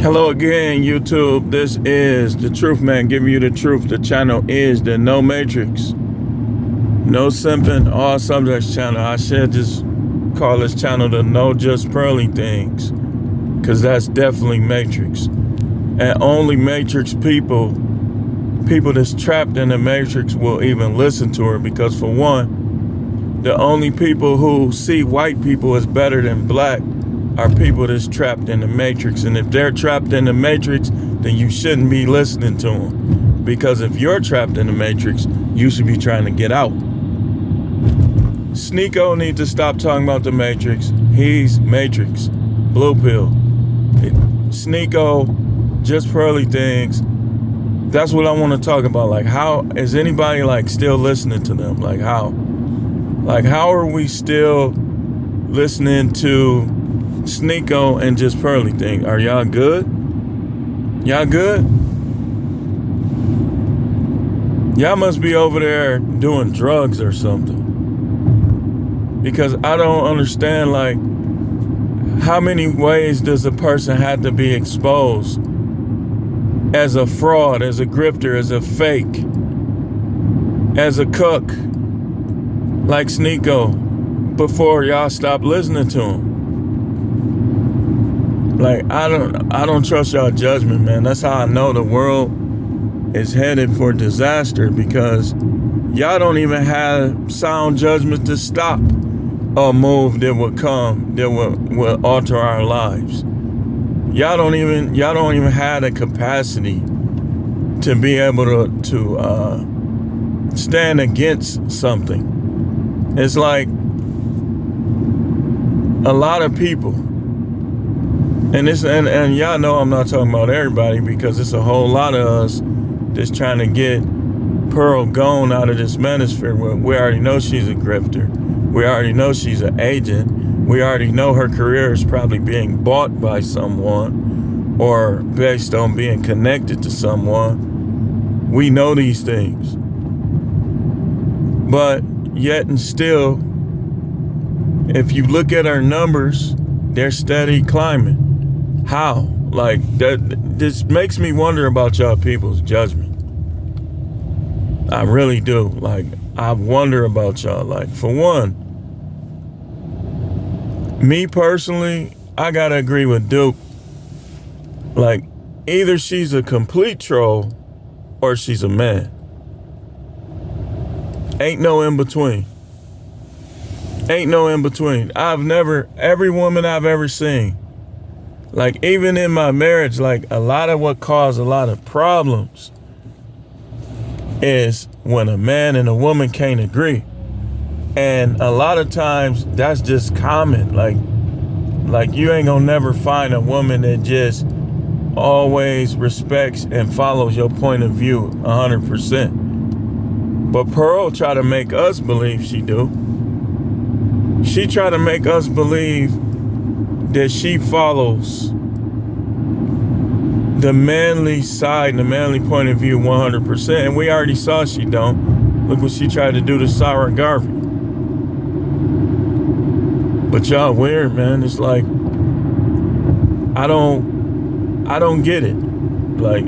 Hello again, YouTube. This is the Truth Man giving you the truth. The channel is the No Matrix, No Simping, All Subjects channel. I should just call this channel the No Just Pearly things, because that's definitely Matrix. And only Matrix people that's trapped in the Matrix will even listen to her, because for one, the only people who see white people as better than black are people that's trapped in the Matrix. And if they're trapped in the Matrix, then you shouldn't be listening to them. Because if you're trapped in the Matrix, you should be trying to get out. Sneeko needs to stop talking about the Matrix. He's Matrix. Blue pill. Sneeko, Just Pearly things. That's what I want to talk about. Like, how is anybody like still listening to them? Like how are we still listening to Sneeko and Just Pearly thing? Are y'all good? Y'all good? Y'all must be over there doing drugs or something. Because I don't understand, like, how many ways does a person have to be exposed as a fraud, as a grifter, as a fake, as a cook, like Sneeko, before y'all stop listening to him? Like, I don't trust y'all judgment, man. That's how I know the world is headed for disaster, because y'all don't even have sound judgment to stop a move that would come that will alter our lives. Y'all don't even have the capacity to be able to stand against something. It's like a lot of people. And y'all know I'm not talking about everybody, because it's a whole lot of us that's trying to get Pearl gone out of this manosphere. We already know she's a grifter. We already know she's an agent. We already know her career is probably being bought by someone or based on being connected to someone. We know these things. But yet and still, if you look at our numbers, they're steady climbing. How? Like, this makes me wonder about y'all people's judgment. I really do. Like, I wonder about y'all. Like, for one, me personally, I gotta agree with Duke. Like, either she's a complete troll or she's a man. Ain't no in between. Ain't no in between. Every woman I've ever seen, like, even in my marriage, like, a lot of what caused a lot of problems is when a man and a woman can't agree. And a lot of times that's just common. Like you ain't gonna never find a woman that just always respects and follows your point of view 100%. But Pearl try to make us believe she do. She try to make us believe that she follows the manly side and the manly point of view 100%. And we already saw she don't. Look what she tried to do to Sarah Garvey. But y'all weird, man. It's like, I don't get it. Like,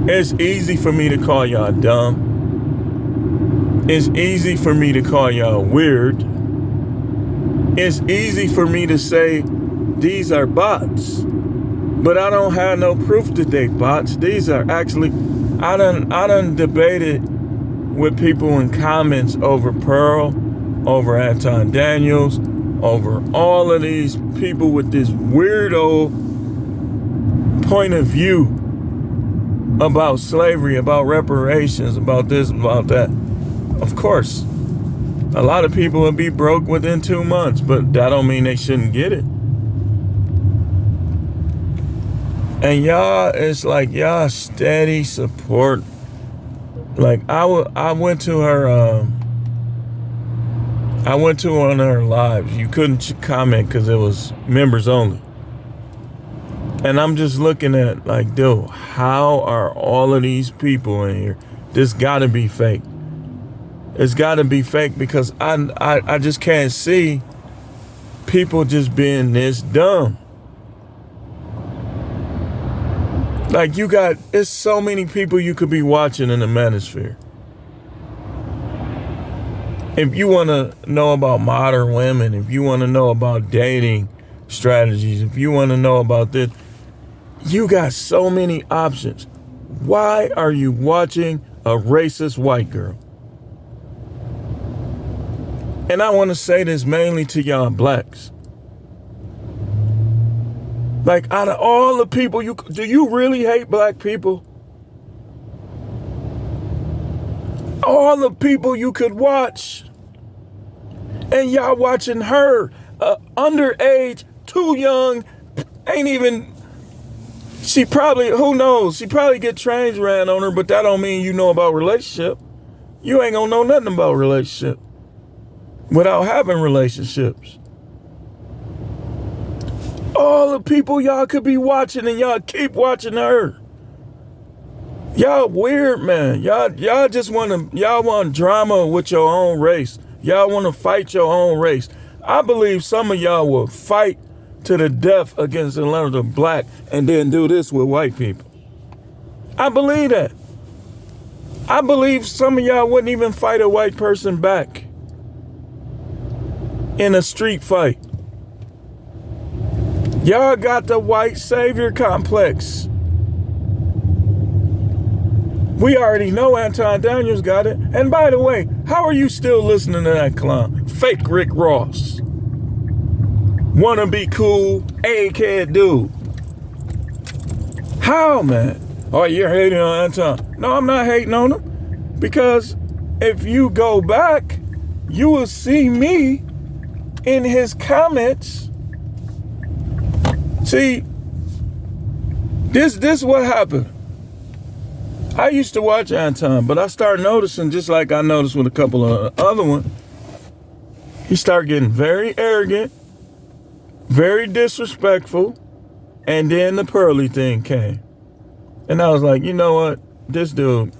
it's easy for me to call y'all dumb. It's easy for me to call y'all weird. It's easy for me to say these are bots, but I don't have no proof that they bots. These are actually, I done debated with people in comments over Pearl, over Anton Daniels, over all of these people with this weirdo point of view about slavery, about reparations, about this, about that. Of course, a lot of people will be broke within 2 months, but that don't mean they shouldn't get it. And y'all, it's like y'all steady support. Like, I went to her, I went to one of her lives. You couldn't comment because it was members only. And I'm just looking at, like, dude, how are all of these people in here? This gotta be fake. It's gotta be fake, because I just can't see people just being this dumb. Like it's so many people you could be watching in the manosphere. If you want to know about modern women, if you want to know about dating strategies, if you want to know about this, you got so many options. Why are you watching a racist white girl? And I want to say this mainly to y'all blacks. Like, out of all the people, do you really hate black people? All the people you could watch, and y'all watching her, underage, too young, ain't even, she probably, who knows, she probably get trains ran on her, but that don't mean you know about relationship. You ain't gonna know nothing about relationship without having relationships. All the people y'all could be watching, and y'all keep watching her. Y'all weird, man. Y'all just want drama with your own race. Y'all want to fight your own race. I believe some of y'all will fight to the death against another black and then do this with white people. I believe that. I believe some of y'all wouldn't even fight a white person back in a street fight. Y'all got the white savior complex. We already know Anton Daniels got it. And by the way, how are you still listening to that clown? Fake Rick Ross. Wanna be cool, egghead dude. How, man? Oh, you're hating on Anton. No, I'm not hating on him. Because if you go back, you will see me in his comments. See, this what happened. I used to watch Anton, but I started noticing, just like I noticed with a couple of other ones, he started getting very arrogant, very disrespectful, and then the Pearly thing came. And I was like, you know what? This dude,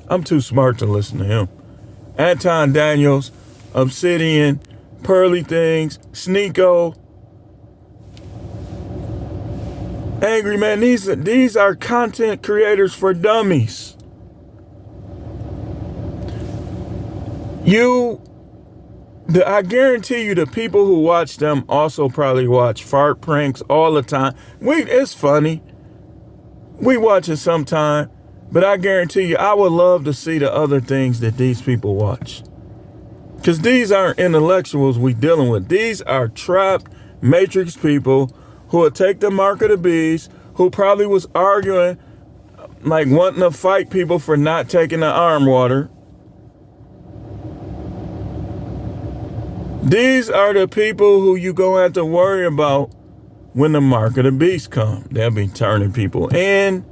I'm too smart to listen to him. Anton Daniels, Obsidian, Pearly things, Sneeko, Angry Man, these are content creators for dummies. I guarantee you the people who watch them also probably watch fart pranks all the time. It's funny. We watch it sometime, but I guarantee you I would love to see the other things that these people watch. Because these aren't intellectuals we dealing with. These are trapped matrix people who will take the mark of the beast, who probably was arguing, like wanting to fight people for not taking the arm water. These are the people who you gonna have to worry about when the mark of the beast come. They'll be turning people in.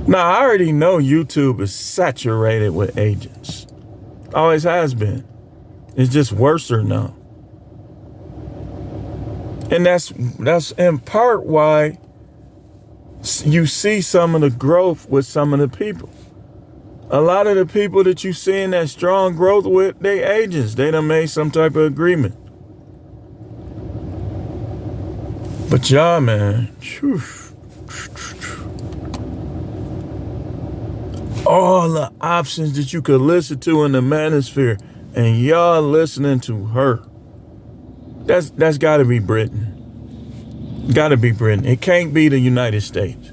Now, I already know YouTube is saturated with agents. Always has been. It's just worse now. And that's in part why you see some of the growth with some of the people. A lot of the people that you seeing that strong growth with, they agents. They done made some type of agreement. But y'all, man, all the options that you could listen to in the manosphere, and y'all listening to her. That's got to be Britain. Got to be Britain. It can't be the United States.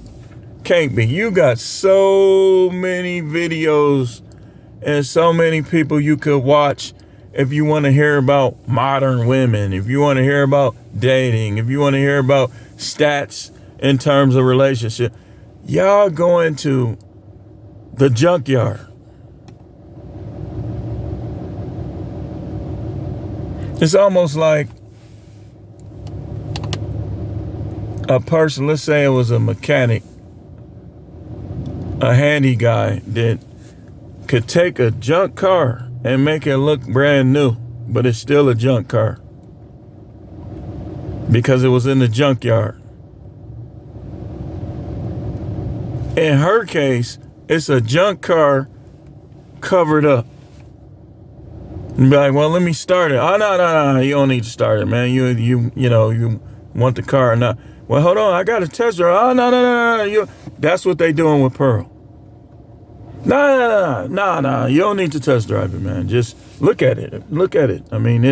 Can't be. You got so many videos and so many people you could watch if you want to hear about modern women, if you want to hear about dating, if you want to hear about stats in terms of relationship. Y'all going to the junkyard. It's almost like a person, let's say it was a mechanic, a handy guy that could take a junk car and make it look brand new, but it's still a junk car because it was in the junkyard. In her case, it's a junk car covered up. And be like, well, let me start it. Oh, no, you don't need to start it, man. You want the car or not. Well, hold on, I got a test drive. Oh, no. That's what they doing with Pearl. No. You don't need to test drive it, man. Just look at it. I mean,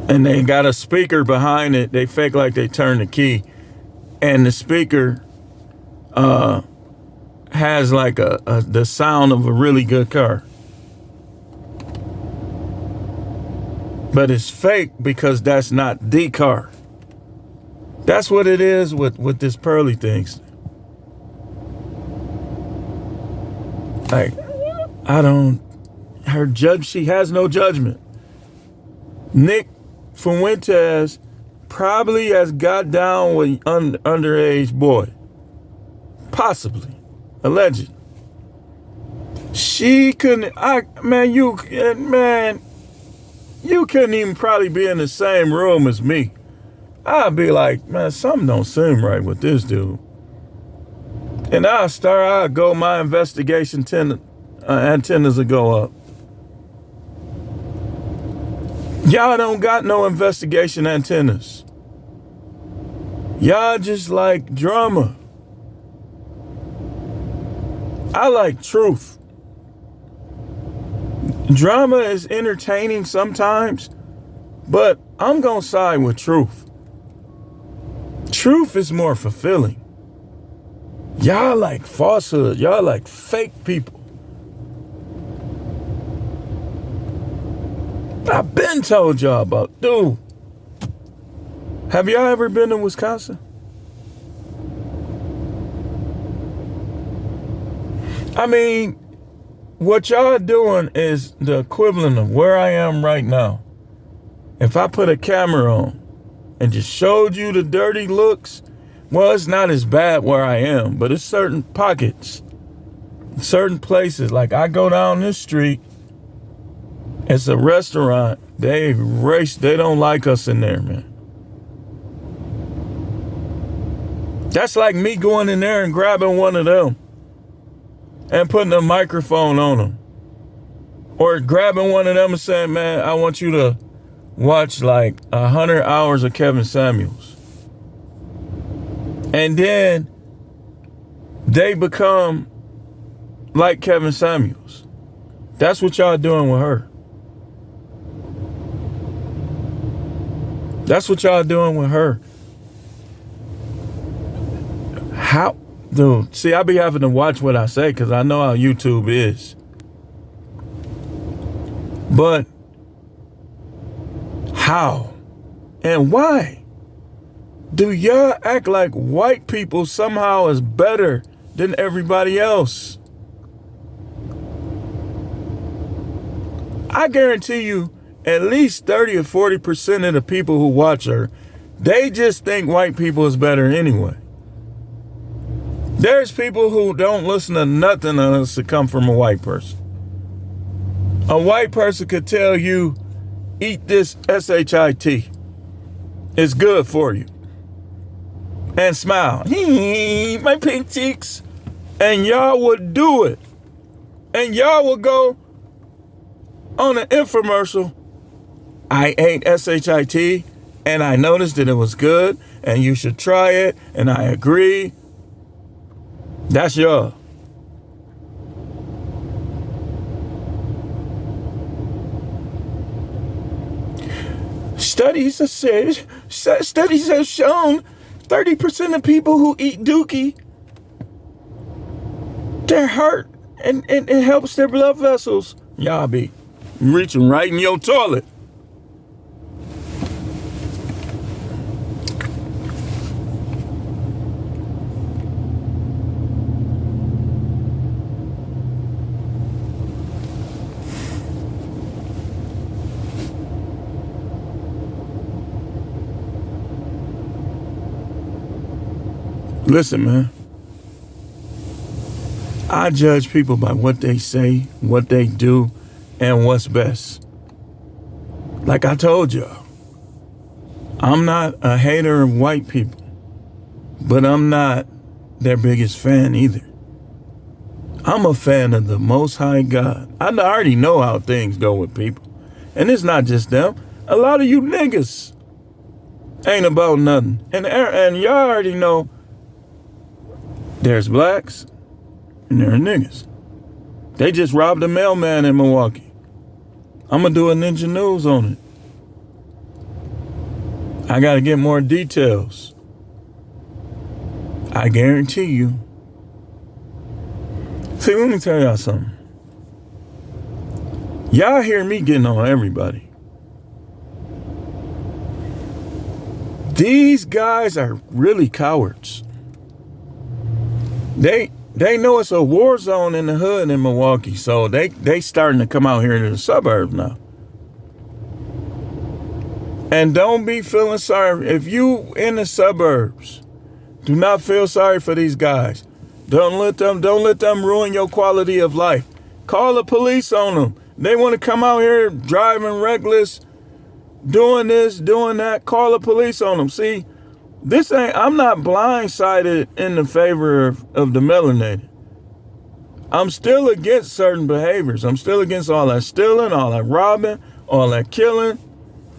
and they got a speaker behind it. They fake like they turn the key. And the speaker has like the sound of a really good car. But it's fake because that's not the car. That's what it is with this Pearly thing. Like, she has no judgment. Nick Fuentes probably has got down with underage boy. Possibly. Alleged. She couldn't, you couldn't even probably be in the same room as me. I'd be like, man, something don't seem right with this dude. And I'd go, my investigation antennas will go up. Y'all don't got no investigation antennas. Y'all just like drama. I like truth. Drama is entertaining sometimes, but I'm gonna side with truth. Truth is more fulfilling. Y'all like falsehood. Y'all like fake people. I've been told y'all about, dude. Have y'all ever been to Wisconsin? I mean, what y'all doing is the equivalent of where I am right now. If I put a camera on and just showed you the dirty looks, well, it's not as bad where I am, but it's certain pockets, certain places. Like I go down this street, it's a restaurant. They don't like us in there, man. That's like me going in there and grabbing one of them and putting a microphone on them. Or grabbing one of them and saying, man, I want you to watch like 100 hours of Kevin Samuels. And then they become like Kevin Samuels. That's what y'all doing with her. That's what y'all doing with her. How? Dude, see, I be having to watch what I say because I know how YouTube is. But how and why do y'all act like white people somehow is better than everybody else? I guarantee you at least 30 or 40% of the people who watch her, they just think white people is better anyway. There's people who don't listen to nothing unless it come from a white person. A white person could tell you, eat this SHIT. It's good for you. And smile. My pink cheeks. And y'all would do it. And y'all would go on an infomercial. I ate SHIT and I noticed that it was good and you should try it and I agree. That's y'all. Studies have shown 30% of people who eat dookie, their heart and it helps their blood vessels. Y'all be reaching right in your toilet. Listen, man. I judge people by what they say, what they do, and what's best. Like I told y'all, I'm not a hater of white people, but I'm not their biggest fan either. I'm a fan of the Most High God. I already know how things go with people. And it's not just them. A lot of you niggas. Ain't about nothing. And y'all already know there's blacks and there are niggas. They just robbed a mailman in Milwaukee. I'm going to do a Ninja News on it. I got to get more details. I guarantee you. See, let me tell y'all something. Y'all hear me getting on everybody. These guys are really cowards. They know it's a war zone in the hood in Milwaukee, so they starting to come out here to the suburbs now. And don't be feeling sorry. If you in the suburbs, do not feel sorry for these guys. Don't let them ruin your quality of life. Call the police on them. They want to come out here driving reckless, doing this, doing that. Call the police on them. See, I'm not blindsided in the favor of the melanated. I'm still against certain behaviors. I'm still against all that stealing, all that robbing, all that killing.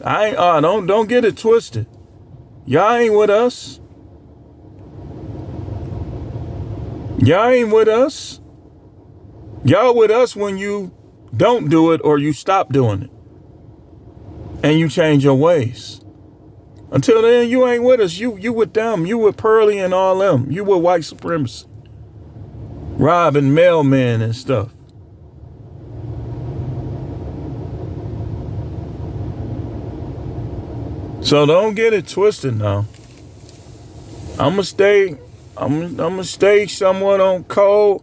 Don't get it twisted. Y'all ain't with us. Y'all ain't with us. Y'all with us when you don't do it or you stop doing it. And you change your ways. Until then, you ain't with us. You with them. You with Pearly and all them. You with white supremacy. Robbing mailmen and stuff. So don't get it twisted now. I'ma stay somewhat on code,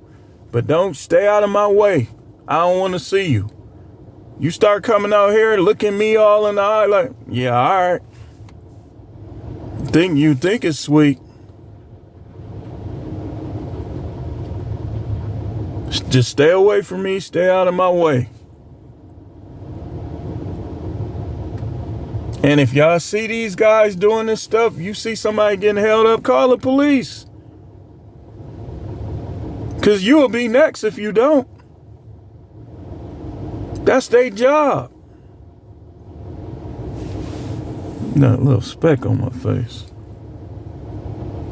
but don't stay out of my way. I don't want to see you. You start coming out here looking me all in the eye like, yeah, all right. You think it's sweet. Just stay away from me, stay out of my way. And if y'all see these guys doing this stuff, you see somebody getting held up, call the police. Because you'll be next if you don't. That's their job. Got a little speck on my face.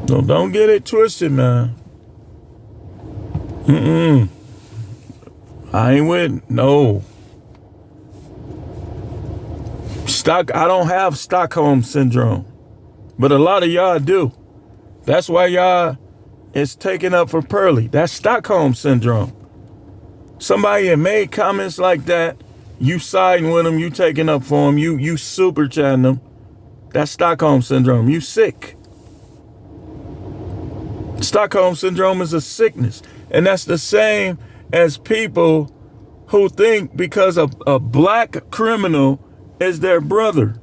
So don't get it twisted, man. I ain't with, no. I don't have Stockholm syndrome. But a lot of y'all do. That's why y'all is taking up for Pearly. That's Stockholm syndrome. Somebody had made comments like that. You siding with them. You taking up for them. You super chatting them. That's Stockholm syndrome. You sick. Stockholm syndrome is a sickness. And that's the same as people who think because a black criminal is their brother.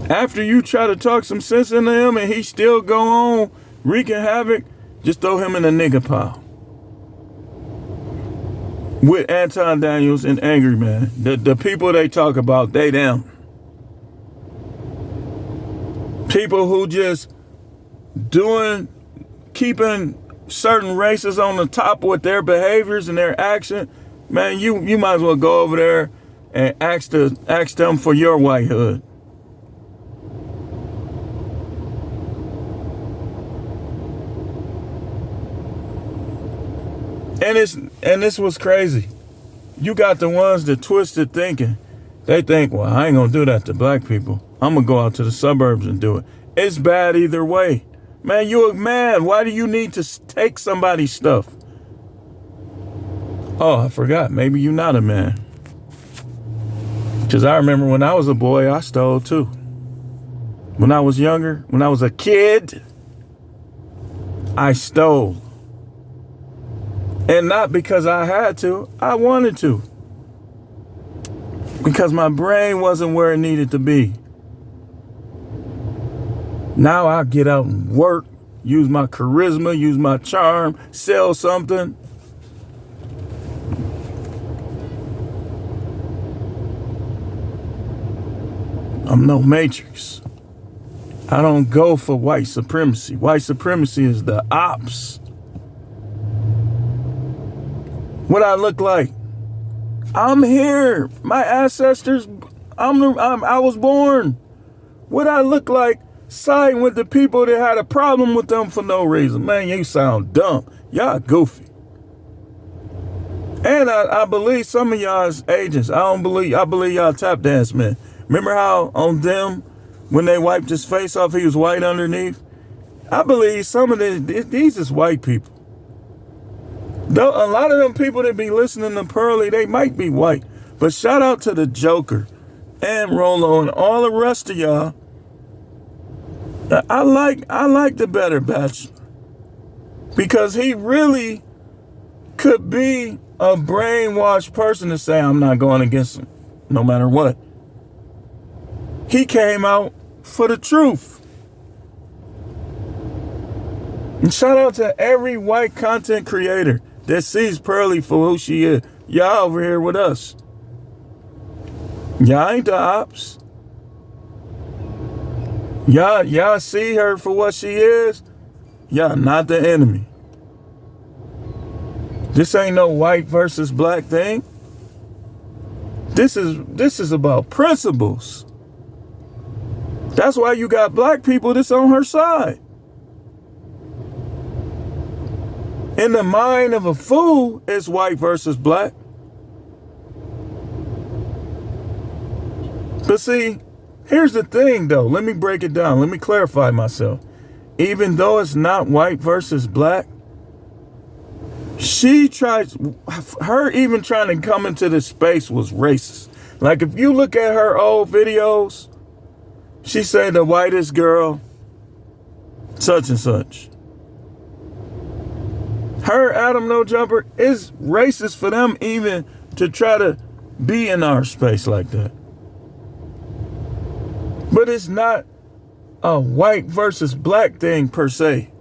After you try to talk some sense into him and he still go on wreaking havoc, just throw him in the nigga pile. With Anton Daniels and Angry Man. The people they talk about, they them. People who just keeping certain races on the top with their behaviors and their action. Man, you might as well go over there and ask them for your whitehood. And this was crazy. You got the ones that twisted thinking. They think, well, I ain't gonna do that to black people. I'm gonna go out to the suburbs and do it. It's bad either way. Man, you're a man. Why do you need to take somebody's stuff? Oh, I forgot. Maybe you're not a man. Because I remember when I was a boy, I stole too. When I was younger, when I was a kid, I stole. And not because I had to, I wanted to. Because my brain wasn't where it needed to be. Now I get out and work, use my charisma, use my charm, sell something. I'm no Matrix. I don't go for white supremacy. White supremacy is the ops. What I look like. I'm here. My ancestors, I was born. What I look like siding with the people that had a problem with them for no reason. Man, you sound dumb. Y'all goofy. And I believe some of y'all's agents. I believe y'all tap dance men. Remember how on them, when they wiped his face off, he was white underneath? I believe some of these is white people. Though a lot of them people that be listening to Pearly, they might be white. But shout out to the Joker and Rolo and all the rest of y'all. I like the Better Bachelor because he really could be a brainwashed person to say I'm not going against him no matter what. He came out for the truth. And shout out to every white content creator that sees Pearly for who she is. Y'all over here with us. Y'all ain't the ops. Y'all see her for what she is. Y'all not the enemy. This ain't no white versus black thing. This is about principles. That's why you got black people that's on her side. In the mind of a fool, it's white versus black. But see, here's the thing though. Let me break it down. Let me clarify myself. Even though it's not white versus black, her even trying to come into this space was racist. Like if you look at her old videos, she said the whitest girl, such and such. Her Adam No Jumper is racist for them even to try to be in our space like that. But it's not a white versus black thing per se.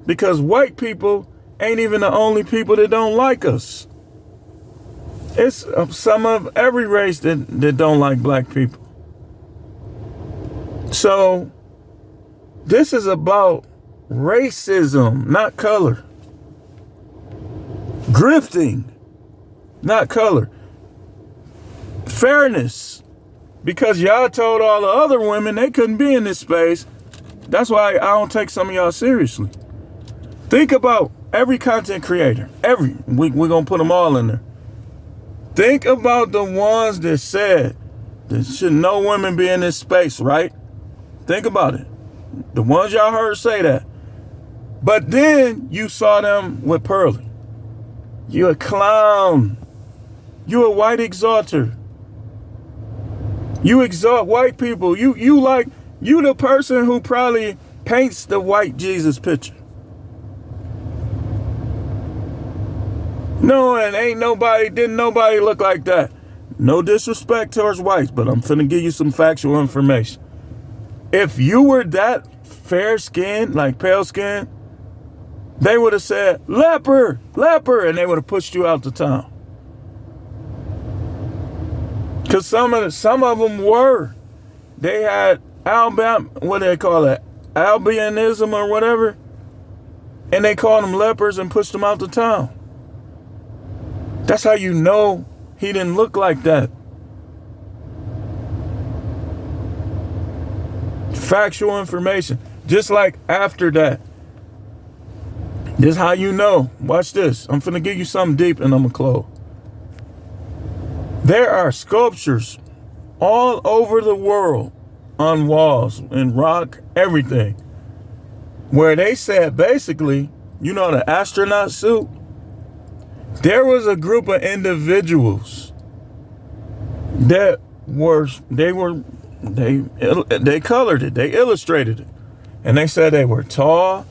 Because white people ain't even the only people that don't like us. It's some of every race that don't like black people. So this is about racism, not color. Grifting, not color. Fairness, because y'all told all the other women they couldn't be in this space. That's why I don't take some of y'all seriously. Think about every content creator. We're going to put them all in there. Think about the ones that said there should no women be in this space, right? Think about it. The ones y'all heard say that. But then you saw them with Pearly. You a clown. You a white exalter. You exalt white people. You the person who probably paints the white Jesus picture. No, and didn't nobody look like that. No disrespect towards whites, but I'm finna give you some factual information. If you were that fair skinned, like pale skin, they would have said, leper, and they would have pushed you out the town. Because some of them were. They had what do they call it? Albinism or whatever. And they called them lepers and pushed them out the town. That's how you know he didn't look like that. Factual information. Just like after that. This is how you know. Watch this. I'm finna give you something deep and I'm gonna close. There are sculptures all over the world on walls, in rock, everything, where they said basically, you know, the astronaut suit, there was a group of individuals that they colored it, they illustrated it, and they said they were tall,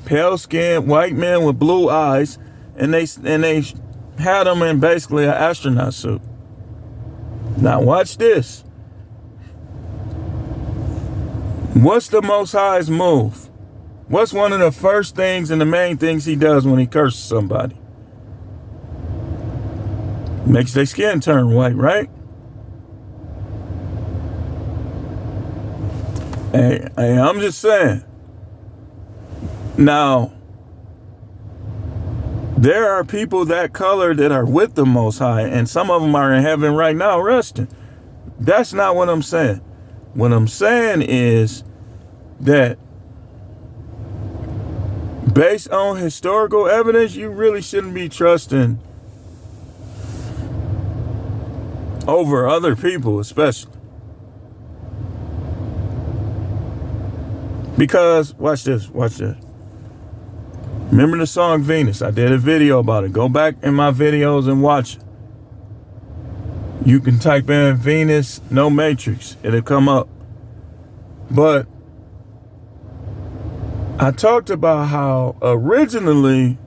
pale-skinned white men with blue eyes, and they had them in basically an astronaut suit. Now watch this. What's the Most High's move? What's one of the first things and the main things he does when he curses somebody? Makes their skin turn white, right? Hey, I'm just saying. Now, There are people that color that are with the Most High, and some of them are in heaven right now resting. That's not what I'm saying. What I'm saying is that based on historical evidence, you really shouldn't be trusting over other people, especially. Because, watch this. Remember the song Venus? I did a video about it. Go back in my videos and watch it. You can type in Venus, no matrix. It'll come up. But I talked about how originally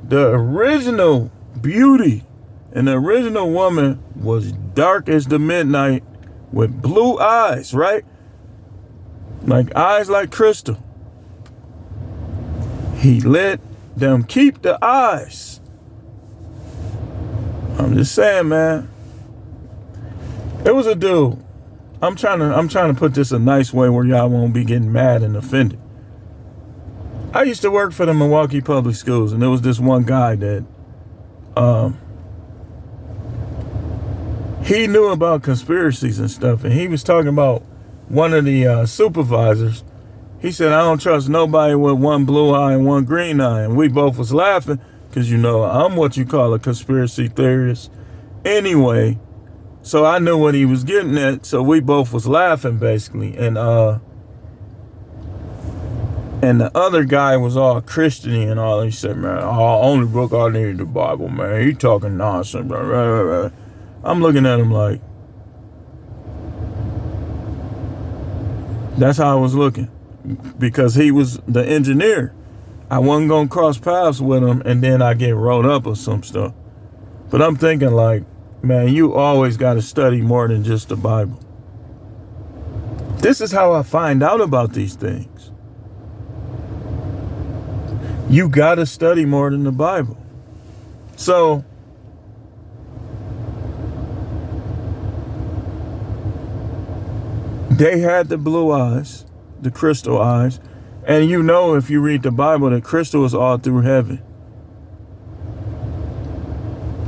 the original beauty and the original woman was dark as the midnight with blue eyes, right? Like eyes like crystal. He let them keep the eyes. I'm just saying, man. It was a dude. I'm trying to put this a nice way where y'all won't be getting mad and offended. I used to work for the Milwaukee Public Schools, and there was this one guy that he knew about conspiracies and stuff, and he was talking about one of the supervisors. He said, I don't trust nobody with one blue eye and one green eye. And we both was laughing because, you know, I'm what you call a conspiracy theorist anyway. So I knew what he was getting at. So we both was laughing, basically. And the other guy was all Christian and all. He said, man, only book I need is the Bible, man. He talking nonsense. Blah, blah, blah. I'm looking at him like, that's how I was looking. Because he was the engineer. I wasn't going to cross paths with him and then I get rolled up or some stuff. But I'm thinking like, man, you always got to study more than just the Bible. This is how I find out about these things. You got to study more than the Bible. So, they had the blue eyes. The crystal eyes. And you know, if you read the Bible, that crystal is all through heaven.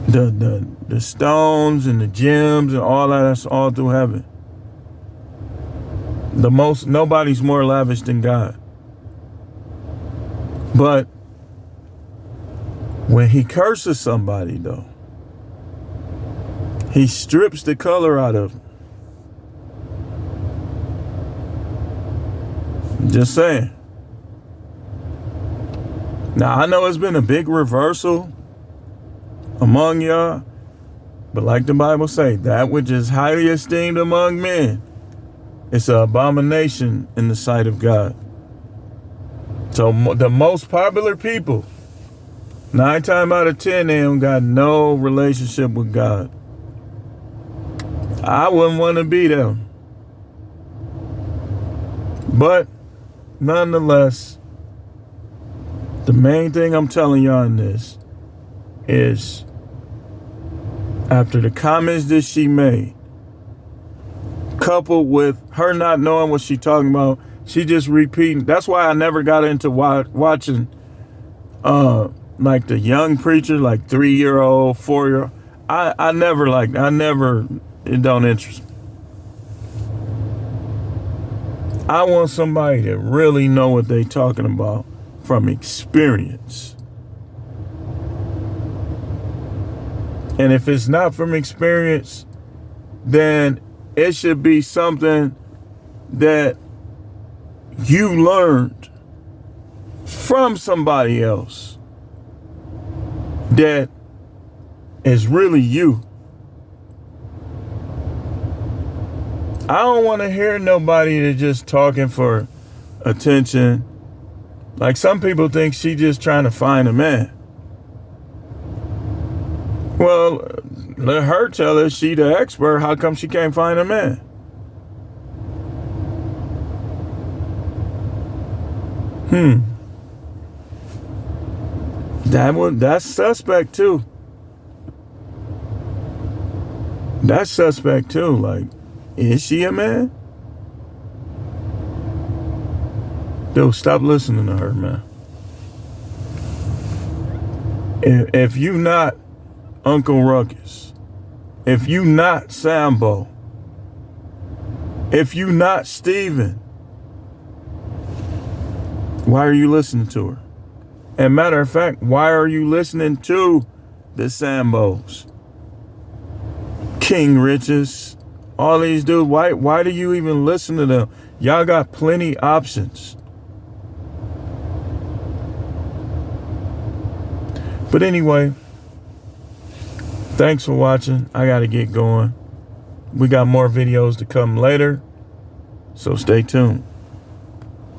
The stones and the gems and all that's all through heaven. Nobody's more lavish than God. But when he curses somebody though, he strips the color out of them. Just saying. Now, I know it's been a big reversal among y'all, but like the Bible say, that which is highly esteemed among men, it's an abomination in the sight of God. So the most popular people, 9 times out of 10, they don't got no relationship with God. I wouldn't want to be them. But nonetheless, the main thing I'm telling y'all in this is after the comments that she made, coupled with her not knowing what she talking about, she just repeating. That's why I never got into watching like the young preacher, like 3-year-old, 4-year-old. It don't interest me. I want somebody that really know what they talking about from experience. And if it's not from experience, then it should be something that you learned from somebody else that is really you. I don't want to hear nobody that's just talking for attention. Like some people think she just trying to find a man. Well, let her tell us she the expert. How come she can't find a man? That's suspect too. That's suspect too. Like, is she a man? Dude, stop listening to her, man. If you not Uncle Ruckus, if you not Sambo, if you not Steven, why are you listening to her? And matter of fact, why are you listening to the Sambos, King Riches, all these dudes? Why do you even listen to them? Y'all got plenty options. But anyway, thanks for watching. I gotta get going. We got more videos to come later, so stay tuned.